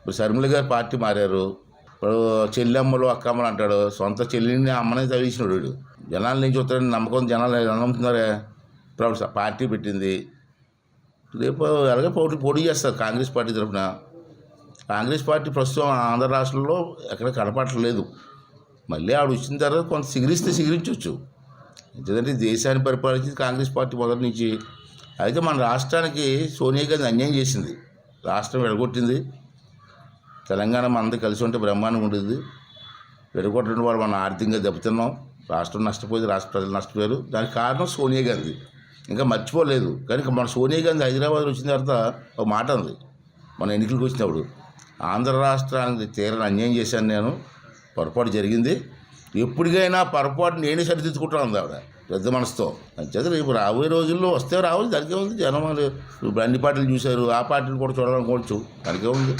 ఇప్పుడు షర్మిల గారు పార్టీ మారారు. ఇప్పుడు చెల్లెమ్మలు అక్కమ్మలు అంటాడు. సొంత చెల్లిని అమ్మనే చదివించినాడు వీడు. జనాల నుంచి వస్తాడని నమ్మకం జనాలు నమ్ముతున్నారే. ఇప్పుడు పార్టీ పెట్టింది. రేపు అలాగే పోటీ చేస్తారు కాంగ్రెస్ పార్టీ తరఫున. కాంగ్రెస్ పార్టీ ప్రస్తుతం ఆంధ్ర రాష్ట్రంలో ఎక్కడ కనపడలేదు. మళ్ళీ ఆవిడ వచ్చిన తర్వాత కొంత సిగిరించవచ్చు. ఎందుకంటే దేశాన్ని పరిపాలించింది కాంగ్రెస్ పార్టీ మొదటి నుంచి. అయితే మన రాష్ట్రానికి సోనియా గాంధీ అన్యాయం చేసింది. రాష్ట్రం విడగొట్టింది. తెలంగాణ మనందరూ కలిసి ఉంటే బ్రహ్మాండంగా ఉండేది. విడగొట్టడం వల్ల మనం ఆర్థికంగా దెబ్బతిన్నాం. రాష్ట్రం నష్టపోయింది, రాష్ట్ర ప్రజలు నష్టపోయారు. దానికి కారణం సోనియా గాంధీ. ఇంకా మర్చిపోలేదు. కానీ మన సోనియా గాంధీ హైదరాబాద్ వచ్చిన తర్వాత ఒక మాట ఉంది మన ఎన్నికలకు వచ్చినప్పుడు, ఆంధ్ర రాష్ట్రానికి తీరని అన్యాయం చేశాను నేను, పొరపాటు జరిగింది, ఎప్పటికైనా పొరపాటు నేనే సరిదిద్దుకుంటా ఉంది ఆవిడ పెద్ద మనసుతో. అంచేత రేపు రాబోయే రోజుల్లో వస్తే రావాలి, దానికే ఉంది. జనం అన్ని పార్టీలు చూశారు, ఆ పార్టీని కూడా చూడాలనుకోవచ్చు, దానికే ఉంది.